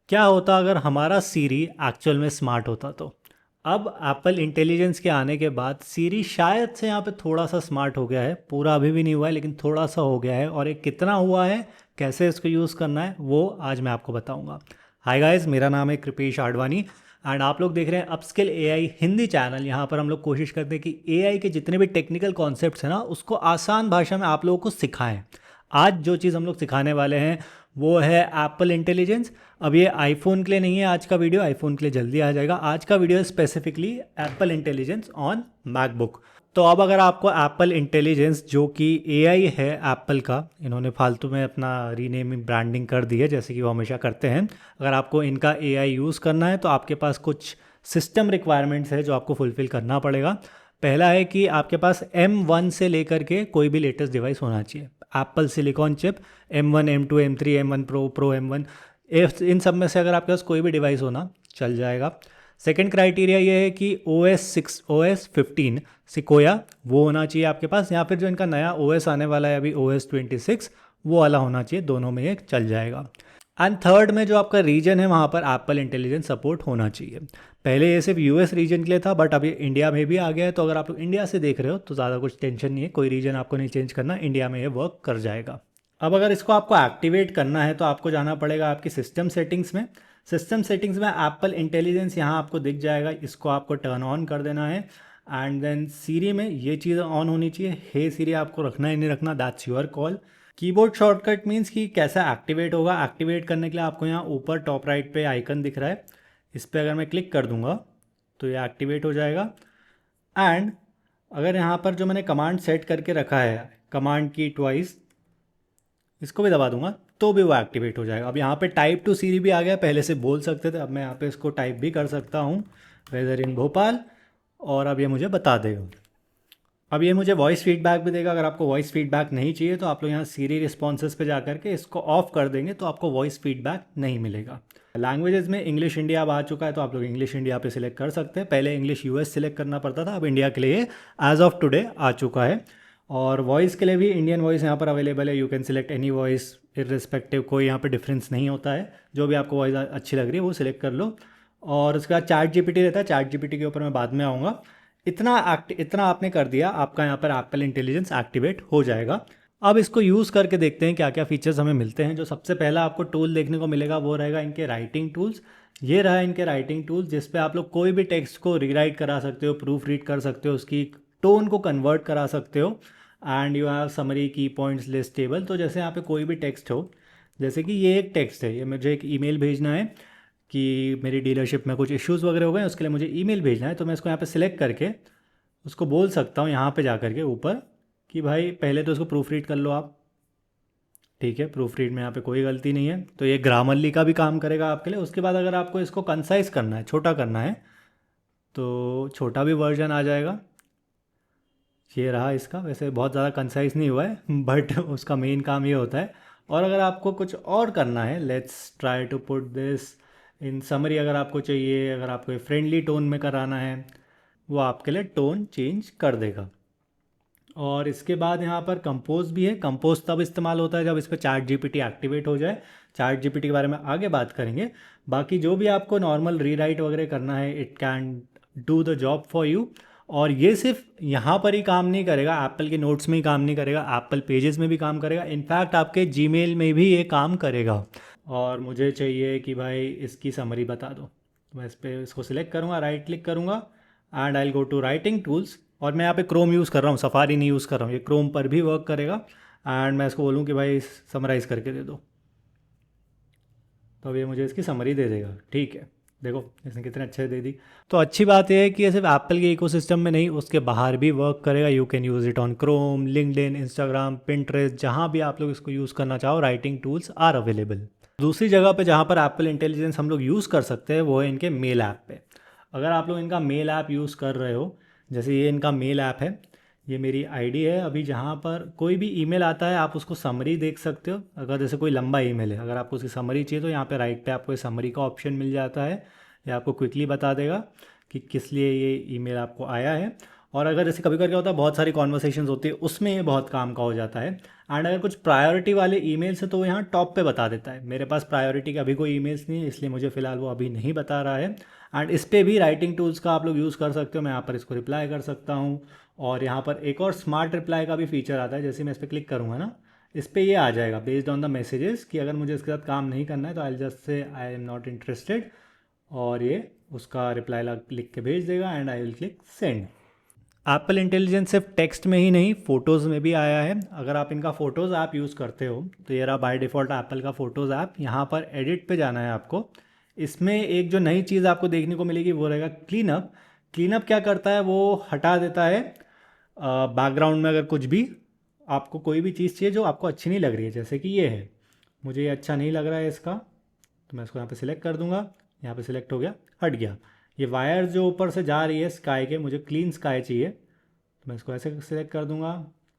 क्या होता अगर हमारा सीरी एक्चुअल में स्मार्ट होता तो। अब एप्पल इंटेलिजेंस के आने के बाद सीरी शायद से यहाँ पे थोड़ा सा स्मार्ट हो गया है, पूरा अभी भी नहीं हुआ है लेकिन थोड़ा सा हो गया है, और ये कितना हुआ है, कैसे इसको यूज़ करना है, वो आज मैं आपको बताऊंगा। हाय गाइस, मेरा नाम है कृपेश आडवाणी एंड आप लोग देख रहे हैं अपस्किल एआई हिंदी चैनल। यहाँ पर हम लोग कोशिश करते हैं कि एआई के जितने भी टेक्निकल कॉन्सेप्ट्स हैं ना, उसको आसान भाषा में आप लोगों को सिखाएं। आज जो चीज़ हम लोग सिखाने वाले हैं वो है एप्पल इंटेलिजेंस। अब ये आईफोन के लिए नहीं है, आज का वीडियो आईफोन के लिए जल्दी आ जाएगा। आज का वीडियो है specifically Apple intelligence on MacBook. तो अब अगर आपको एप्पल इंटेलिजेंस जो कि एआई है एप्पल का, इन्होंने फालतू में अपना रीनेमिंग ब्रांडिंग कर दी है जैसे कि वो हमेशा करते हैं। अगर आपको इनका एआई यूज़ करना है तो आपके पास कुछ सिस्टम रिक्वायरमेंट्स है जो आपको फुलफ़िल करना पड़ेगा। पहला है कि आपके पास M1 से लेकर के कोई भी लेटेस्ट डिवाइस होना चाहिए। Apple silicon chip M1 M2 M3 M1 pro M1, इन सब में से अगर आपके पास कोई भी डिवाइस होना चल जाएगा। सेकंड क्राइटेरिया ये है कि OS 15 सिकोया वो होना चाहिए आपके पास, या फिर जो इनका नया OS आने वाला है अभी OS 26 वो वाला होना चाहिए। दोनों में ये चल जाएगा। एंड थर्ड में जो आपका रीजन है वहाँ पर एप्पल इंटेलिजेंस सपोर्ट होना चाहिए। पहले ये सिर्फ यूएस रीजन के लिए था, बट अभी इंडिया में भी आ गया है। तो अगर आप लोग इंडिया से देख रहे हो तो ज़्यादा कुछ टेंशन नहीं है, कोई रीजन आपको नहीं चेंज करना, इंडिया में ये वर्क कर जाएगा। अब अगर इसको आपको एक्टिवेट करना है तो आपको जाना पड़ेगा आपकी सिस्टम सेटिंग्स में। सिस्टम सेटिंग्स में एप्पल इंटेलिजेंस यहाँ आपको दिख जाएगा, इसको आपको टर्न ऑन कर देना है। एंड देन सीरी में ये चीज़ ऑन होनी चाहिए। हे सीरी आपको रखना है नहीं रखना, that's your call. Keyboard shortcut means कि कैसा एक्टिवेट होगा। एक्टिवेट करने के लिए आपको यहाँ ऊपर टॉप राइट पे आइकन दिख रहा है, इस पर अगर मैं क्लिक कर दूंगा तो ये एक्टिवेट हो जाएगा। एंड अगर यहाँ पर जो मैंने कमांड सेट करके रखा है, कमांड की ट्वाइस, इसको भी दबा दूंगा तो भी वो एक्टिवेट हो जाएगा। अब यहाँ पे टाइप टू सीरी भी आ गया, पहले से बोल सकते थे, अब मैं यहाँ पे इसको टाइप भी कर सकता हूँ, वेदर इन भोपाल, और अब ये मुझे बता देगा। अब ये मुझे वॉइस फीडबैक भी देगा। अगर आपको वॉइस फीडबैक नहीं चाहिए तो आप लोग यहाँ सीरी रिस्पॉन्सेज पे जा करके इसको ऑफ कर देंगे तो आपको वॉइस फीडबैक नहीं मिलेगा। लैंग्वेजेस में इंग्लिश इंडिया अब आ चुका है तो आप लोग इंग्लिश इंडिया पे सिलेक्ट कर सकते हैं। पहले इंग्लिश यूएस सिलेक्ट करना पड़ता था, अब इंडिया के लिए एज ऑफ टुडे आ चुका है। और वॉइस के लिए भी इंडियन वॉइस यहाँ पर अवेलेबल है, you can select any voice irrespective, कोई यहाँ पे डिफरेंस नहीं होता है। जो भी आपको वॉइस अच्छी लग रही है वो सिलेक्ट कर लो। और उसके बाद चैट जीपीटी रहता है, चैट जीपीटी के ऊपर मैं बाद में आऊँगा। इतना आपने कर दिया, आपका यहाँ पर एप्पल इंटेलिजेंस एक्टिवेट हो जाएगा। अब इसको यूज़ करके देखते हैं क्या क्या फीचर्स हमें मिलते हैं। जो सबसे पहला आपको टूल देखने को मिलेगा वो रहेगा इनके राइटिंग टूल्स। ये रहा इनके राइटिंग टूल्स, जिस पे आप लोग कोई भी टेक्स्ट को रीराइट करा सकते हो, प्रूफ रीड कर सकते हो, उसकी टोन को कन्वर्ट करा सकते हो। एंड यू हैव समरी, की पॉइंट्स, लिस्ट, टेबल। तो जैसे यहाँ पे कोई भी टेक्स्ट हो, जैसे कि ये एक टेक्स्ट है, ये मुझे एक ईमेल भेजना है कि मेरी डीलरशिप में कुछ इश्यूज़ वगैरह हो गए, उसके लिए मुझे ईमेल भेजना है। तो मैं इसको यहाँ पे सिलेक्ट करके उसको बोल सकता हूँ यहाँ पे जा कर के ऊपर कि भाई पहले तो इसको प्रूफ रीड कर लो आप। ठीक है, प्रूफ रीड में यहाँ पे कोई गलती नहीं है, तो ये ग्रामरली का भी काम करेगा आपके लिए। उसके बाद अगर आपको इसको कंसाइज करना है, छोटा करना है, तो छोटा भी वर्जन आ जाएगा। ये रहा इसका, वैसे बहुत ज़्यादा कंसाइज नहीं हुआ है बट उसका मेन काम ये होता है। और अगर आपको कुछ और करना है, let's try to put this in summary, अगर आपको चाहिए, अगर आपको फ्रेंडली टोन में कराना है, वो आपके लिए टोन चेंज कर देगा। और इसके बाद यहाँ पर कंपोज भी है। कंपोज तब इस्तेमाल होता है जब इस पर चैट जीपीटी एक्टिवेट हो जाए। चैट जीपीटी के बारे में आगे बात करेंगे। बाकी जो भी आपको नॉर्मल रीराइट वगैरह करना है, it can do the job for you. और ये सिर्फ यहाँ पर ही काम नहीं करेगा, एप्पल के नोट्स में ही काम नहीं करेगा, एप्पल पेजेस में भी काम करेगा, इनफैक्ट आपके जीमेल में भी ये काम करेगा। और मुझे चाहिए कि भाई इसकी समरी बता दो, मैं इस पर इसको सिलेक्ट करूँगा, राइट क्लिक करूँगा and I will go to writing tools. और मैं यहाँ पे क्रोम यूज़ कर रहा हूँ, सफारी नहीं यूज़ कर रहा हूँ, ये क्रोम पर भी वर्क करेगा। एंड मैं इसको बोलूँ कि भाई समराइज़ करके दे दो, तो अब ये मुझे इसकी समरी दे देगा। ठीक है, देखो इसने कितने अच्छे दे दी। तो अच्छी बात यह है कि ये सिर्फ एप्पल के इकोसिस्टम में नहीं, उसके बाहर भी वर्क करेगा। You can use it on Chrome, LinkedIn, Instagram, Pinterest, जहाँ भी आप लोग इसको यूज़ करना चाहो, राइटिंग टूल्स आर अवेलेबल। दूसरी जगह पे जहाँ पर एप्पल इंटेलिजेंस हम लोग यूज़ कर सकते हैं वो है इनके मेल ऐप पे। अगर आप लोग इनका मेल ऐप यूज़ कर रहे हो, जैसे ये इनका मेल ऐप है, ये मेरी आईडी है अभी, जहाँ पर कोई भी ईमेल आता है आप उसको समरी देख सकते हो। अगर जैसे कोई लंबा ईमेल है, अगर आपको उसकी समरी चाहिए तो यहाँ पे राइट पे आपको समरी का ऑप्शन मिल जाता है। ये आपको क्विकली बता देगा कि किस लिए ये ईमेल आपको आया है। और अगर जैसे कभी कभी क्या होता है बहुत सारी कॉन्वर्सेशंस होती है उसमें ये बहुत काम का हो जाता है। एंड अगर कुछ प्रायोरिटी वाले ईमेल्स है तो वो यहाँ टॉप पे बता देता है। मेरे पास प्रायोरिटी के अभी कोई ईमेल्स नहीं है इसलिए मुझे फ़िलहाल वो अभी नहीं बता रहा है। एंड इस पर भी राइटिंग टूल्स का आप लोग यूज़ कर सकते हो। मैं यहाँ पर इसको रिप्लाई कर सकता हूँ। और यहाँ पर एक और स्मार्ट रिप्लाई का भी फीचर आता है। जैसे मैं इस पर क्लिक करूँगा ना, इस पर ये आ जाएगा बेस्ड ऑन द मैसेजेस कि अगर मुझे इसके साथ काम नहीं करना है तो I just say I am not interested, और ये उसका रिप्लाई लिख के भेज देगा and I will click send. Apple intelligence सिर्फ टेक्स्ट में ही नहीं, फ़ोटोज़ में भी आया है। अगर आप इनका फ़ोटोज़ ऐप यूज़ करते हो तो ये रहा बाय डिफ़ॉल्ट एप्पल का फ़ोटोज़ ऐप। यहाँ पर एडिट पे जाना है आपको। इसमें एक जो नई चीज़ आपको देखने को मिलेगी वो रहेगा क्लीनअप। क्लीनअप क्या करता है, वो हटा देता है बैकग्राउंड में अगर कुछ भी आपको कोई भी चीज़ चाहिए जो आपको अच्छी नहीं लग रही है। जैसे कि ये है, मुझे ये अच्छा नहीं लग रहा है इसका, तो मैं इसको यहाँ पे सिलेक्ट कर दूंगा। यहाँ पे सिलेक्ट हो गया, हट गया। ये वायर जो ऊपर से जा रही है स्काई के, मुझे क्लीन स्काई चाहिए तो मैं इसको ऐसे सिलेक्ट कर दूंगा,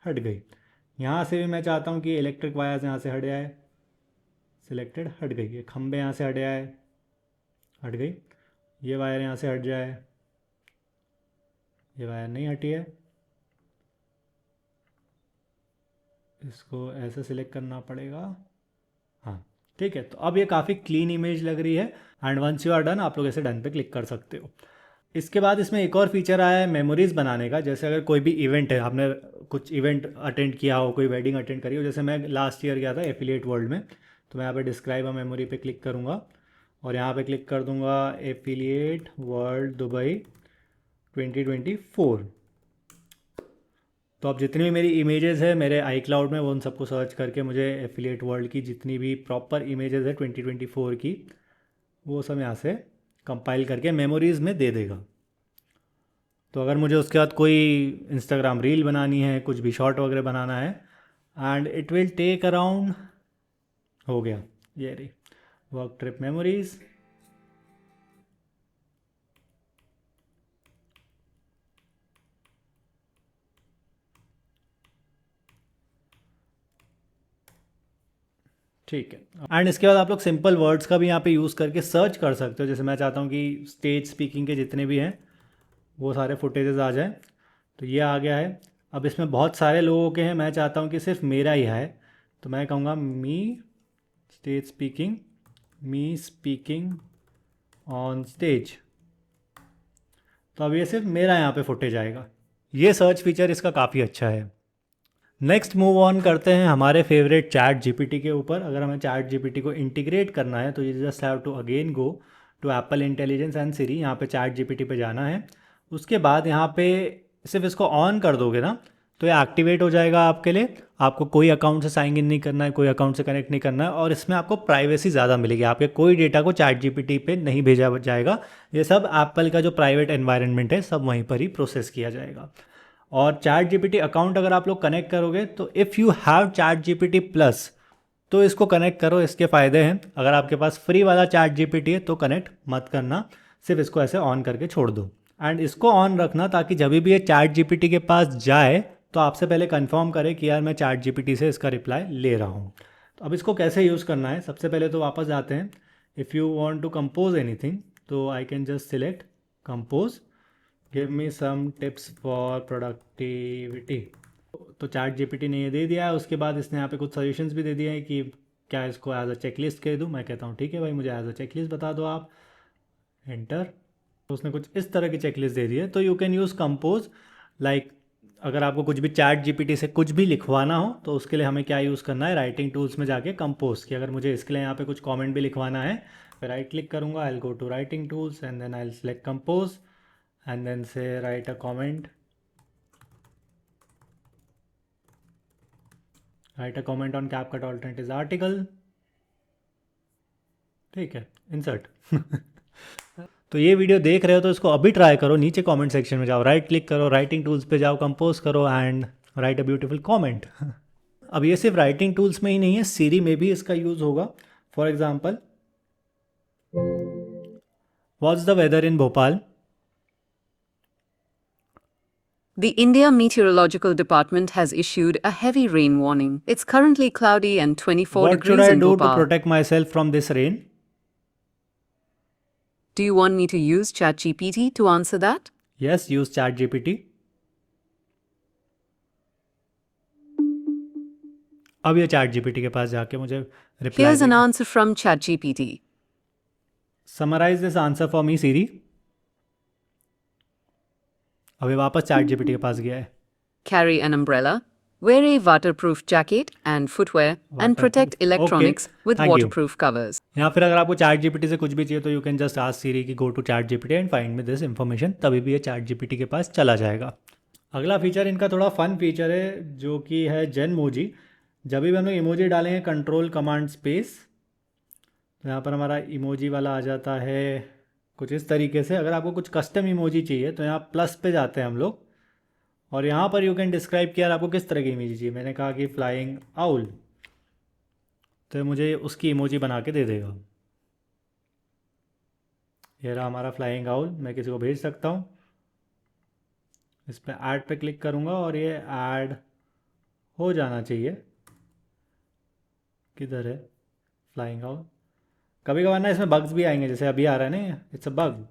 हट गई। यहाँ से भी मैं चाहता हूँ कि इलेक्ट्रिक वायर्स यहाँ से हट जाए, सिलेक्टेड, हट गई। ये खंबे यहाँ से हट जाए, हट गई। ये वायर यहाँ से हट जाए, ये वायर नहीं हटी है, इसको ऐसे सिलेक्ट करना पड़ेगा। हाँ ठीक है, तो अब ये काफ़ी क्लीन इमेज लग रही है। And once you are done, आप लोग ऐसे डन पे क्लिक कर सकते हो। इसके बाद इसमें एक और फीचर आया है मेमोरीज़ बनाने का। जैसे अगर कोई भी इवेंट है, आपने कुछ इवेंट अटेंड किया हो, कोई वेडिंग अटेंड करी हो, जैसे मैं लास्ट ईयर गया था एफिलिएट वर्ल्ड में, तो मैं यहाँ पे डिस्क्राइब अ मेमोरी पे क्लिक करूँगा और यहाँ पे क्लिक कर दूँगा एफिलिएट वर्ल्ड दुबई 2024। तो अब जितनी भी मेरी इमेजेस है मेरे आई क्लाउड में, वो उन सबको सर्च करके मुझे एफिलिएट वर्ल्ड की जितनी भी प्रॉपर इमेजेस है 2024 की, वो सब यहाँ से कंपाइल करके मेमोरीज़ में दे देगा। तो अगर मुझे उसके बाद कोई इंस्टाग्राम रील बनानी है, कुछ भी शॉर्ट वगैरह बनाना है, and it will take around, हो गया ये रही वर्क ट्रिप मेमोरीज़। ठीक है। एंड इसके बाद आप लोग सिंपल वर्ड्स का भी यहाँ पे यूज़ करके सर्च कर सकते हो। जैसे मैं चाहता हूँ कि स्टेज स्पीकिंग के जितने भी हैं वो सारे फुटेजेस आ जाए, तो ये आ गया है। अब इसमें बहुत सारे लोगों के हैं, मैं चाहता हूँ कि सिर्फ मेरा ही है, तो मैं कहूँगा me stage speaking, me speaking on stage. तो अब ये सिर्फ मेरा यहाँ पे फुटेज आएगा। ये सर्च फीचर इसका काफ़ी अच्छा है। नेक्स्ट मूव ऑन करते हैं हमारे फेवरेट चैट जीपीटी के ऊपर। अगर हमें चैट जीपीटी को इंटीग्रेट करना है तो you just have to again go to Apple Intelligence and Siri. यहाँ पे चैट जीपीटी पे जाना है। उसके बाद यहाँ पे सिर्फ इसको ऑन कर दोगे ना तो ये एक्टिवेट हो जाएगा आपके लिए। आपको कोई अकाउंट से साइन इन नहीं करना है, कोई अकाउंट से कनेक्ट नहीं करना है, और इसमें आपको प्राइवेसी ज़्यादा मिलेगी। आपके कोई डेटा को चैट जीपीटी पे नहीं भेजा जाएगा। ये सब एप्पल का जो प्राइवेट एनवायरनमेंट है सब वहीं पर ही प्रोसेस किया जाएगा। और चैट जीपीटी अकाउंट अगर आप लोग कनेक्ट करोगे तो if you have chat GPT plus तो इसको कनेक्ट करो, इसके फ़ायदे हैं। अगर आपके पास फ्री वाला चैट जीपीटी है तो कनेक्ट मत करना, सिर्फ इसको ऐसे ऑन करके छोड़ दो। एंड इसको ऑन रखना ताकि जब भी ये चैट जीपीटी के पास जाए तो आपसे पहले कंफर्म करे कि यार मैं चैट जीपीटी से इसका रिप्लाई ले रहा हूँ। तो अब इसको कैसे यूज़ करना है, सबसे पहले तो वापस जाते हैं। If you want to compose anything तो I can just select compose, give me some tips for productivity. तो चैट जीपीटी ने ये दे दिया है। उसके बाद इसने यहाँ पे कुछ सजेशंस भी दे दिए हैं कि क्या इसको एज अ चेकलिस्ट कह दूँ। मैं कहता हूँ ठीक है भाई, मुझे एज अ चेकलिस्ट बता दो आप, एंटर। तो उसने कुछ इस तरह की चेकलिस्ट दे दी है। तो you can use compose like, अगर आपको कुछ भी चैट जीपीटी से कुछ भी लिखवाना हो तो उसके लिए हमें क्या यूज़ करना है, राइटिंग टूल्स में जाके कंपोज की। अगर मुझे इसके लिए यहाँ पे कुछ कमेंट भी लिखवाना है, मैं राइट क्लिक करूँगा, I will go to writing tools and then I will select compose and then say write a comment, on CapCut alternate article। ठीक है, इंसर्ट। तो ये वीडियो देख रहे हो तो इसको अभी ट्राई करो, नीचे कमेंट सेक्शन में जाओ, राइट क्लिक करो, राइटिंग टूल्स पे जाओ, कंपोज करो and right a beautiful comment. अब ये सिर्फ राइटिंग टूल्स में ही नहीं है, सीरी में भी इसका यूज़ होगा। For example, what's the weather in Bhopal. The India Meteorological Department has issued a heavy rain warning. It's currently cloudy and 24 What should degrees I in do to Bhopal. protect myself from this rain? Do you want me to use ChatGPT to answer that? Yes, use ChatGPT. अब ये chat GPT के पास जाके मुझे reply Here's an देगा। answer from ChatGPT. Summarise this answer for me Siri. अभी वापस chat GPT के पास गया है। Carry an umbrella. Wear a waterproof jacket and footwear and protect Waterproof. electronics Okay, with thank you. waterproof covers. या फिर अगर आपको चैट जीपीटी से कुछ भी चाहिए तो you can just ask Siri की go to chat GPT and find me this information, तभी भी ये चैट जीपीटी के पास चला जाएगा। अगला फीचर इनका थोड़ा फन फीचर है जो कि है जेनमोजी। जब भी हम लोग इमोजी डालेंगे कंट्रोल कमांड स्पेस, तो यहाँ पर हमारा इमोजी वाला आ जाता है कुछ इस तरीके से। अगर आपको कुछ कस्टम इमोजी चाहिए तो यहाँ प्लस पे जाते हैं हम लोग, और यहाँ पर यू कैन डिस्क्राइब किया आपको किस तरह की इमोजी चाहिए। मैंने कहा कि फ्लाइंग आउल, तो ये मुझे उसकी इमोजी बना के दे देगा। ये रहा हमारा फ्लाइंग आउल, मैं किसी को भेज सकता हूँ। इस पर ऐड पे क्लिक करूँगा और ये ऐड हो जाना चाहिए। किधर है फ्लाइंग आउल? कभी कभार ना इसमें बग्स भी आएंगे, जैसे अभी आ रहा है ना, इट्स अ बग,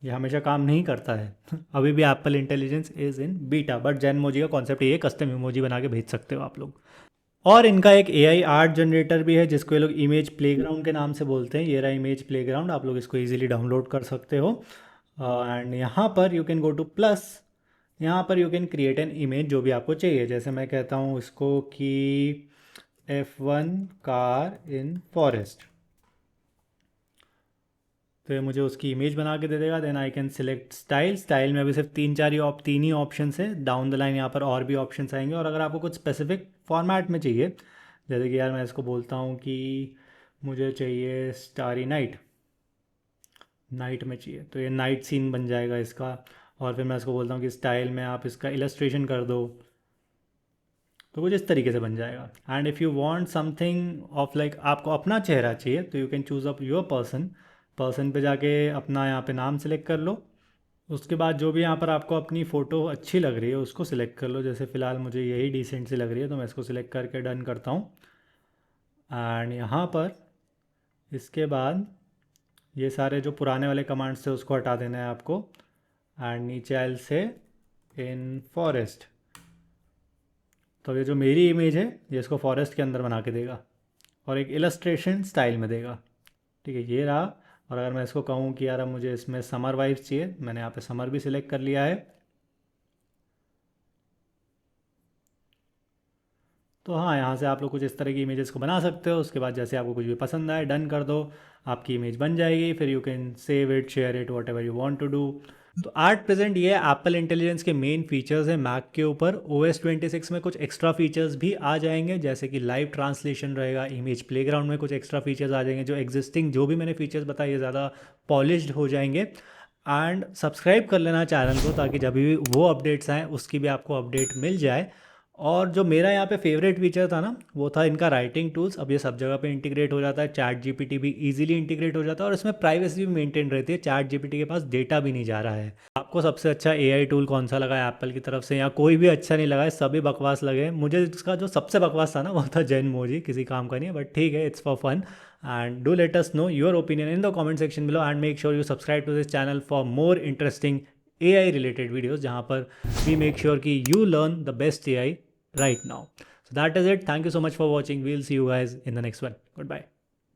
ये हमेशा काम नहीं करता है। अभी भी Apple intelligence is in beta, but Genmoji का कॉन्सेप्ट ये कस्टम इमोजी बना के भेज सकते हो आप लोग। और इनका एक एआई आर्ट जनरेटर भी है जिसको ये लोग इमेज प्लेग्राउंड के नाम से बोलते हैं। ये रहा इमेज प्लेग्राउंड, आप लोग इसको इजीली डाउनलोड कर सकते हो। एंड यहाँ पर you can go two plus, यहाँ पर you can create an image जो भी आपको चाहिए। जैसे मैं कहता हूँ इसको कि F1 कार इन फॉरेस्ट, तो ये मुझे उसकी इमेज बना के दे देगा। Then I can select style. Style में अभी सिर्फ तीन ही ऑप्शन है, डाउन द लाइन यहाँ पर और भी ऑप्शंस आएंगे। और अगर आपको कुछ स्पेसिफिक फॉर्मेट में चाहिए, जैसे कि यार मैं इसको बोलता हूँ कि मुझे चाहिए स्टारी नाइट, नाइट में चाहिए, तो ये नाइट सीन बन जाएगा इसका। और फिर मैं इसको बोलता हूँ कि स्टाइल में आप इसका इलस्ट्रेशन कर दो, तो कुछ इस तरीके से बन जाएगा। And if you want something of like आपको अपना चेहरा चाहिए, तो you can choose up your person पे जाके अपना यहाँ पे नाम सेलेक्ट कर लो। उसके बाद जो भी यहाँ पर आपको अपनी फ़ोटो अच्छी लग रही है उसको सिलेक्ट कर लो। जैसे फ़िलहाल मुझे यही डिसेंट सी लग रही है, तो मैं इसको सिलेक्ट करके डन करता हूँ। एंड यहाँ पर इसके बाद ये सारे जो पुराने वाले कमांड्स थे उसको हटा देना है आपको। एंड नीचे आइल से इन फॉरेस्ट, तो ये जो मेरी इमेज है ये इसको फॉरेस्ट के अंदर बना के देगा और एक इलस्ट्रेशन स्टाइल में देगा। ठीक है, ये रहा। और अगर मैं इसको कहूँ कि यार अब मुझे इसमें समर वाइब्स चाहिए, मैंने यहाँ पे समर भी सिलेक्ट कर लिया है। तो हाँ, यहाँ से आप लोग कुछ इस तरह की इमेजेस को बना सकते हो। उसके बाद जैसे आपको कुछ भी पसंद आए डन कर दो, आपकी इमेज बन जाएगी। फिर you can save it, share it, whatever you want to do. तो एट प्रेजेंट ये एप्पल इंटेलिजेंस के मेन फीचर्स हैं मैक के ऊपर। OS 26 में कुछ एक्स्ट्रा फीचर्स भी आ जाएंगे, जैसे कि लाइव ट्रांसलेशन रहेगा, इमेज प्लेग्राउंड में कुछ एक्स्ट्रा फीचर्स आ जाएंगे। जो एग्जिस्टिंग जो भी मैंने फीचर्स बताए ये ज़्यादा पॉलिश्ड हो जाएंगे। एंड सब्सक्राइब कर लेना चैनल को, ताकि जब भी वो अपडेट्स आएँ उसकी भी आपको अपडेट मिल जाए। और जो मेरा यहाँ पे फेवरेट फीचर था ना, वो था इनका राइटिंग टूल्स। अब ये सब जगह पे इंटीग्रेट हो जाता है, चैट जीपीटी भी इजीली इंटीग्रेट हो जाता है और इसमें प्राइवेसी भी मेंटेन रहती है। चैट जीपीटी के पास डेटा भी नहीं जा रहा है। आपको सबसे अच्छा एआई टूल कौन सा लगा है एप्पल की तरफ से, या कोई भी अच्छा नहीं लगा है, सभी बकवास लगे? मुझे इसका जो सबसे बकवास था ना वो था जेनमोजी, किसी काम का नहीं है, बट ठीक है, it's for fun. And do let us know your opinion in the comment section below and make sure you subscribe to this channel for more interesting AI related videos, जहाँ पर we make sure कि you learn the best AI right now. So that is it. Thank you so much for watching. We'll see you guys in the next one. Goodbye.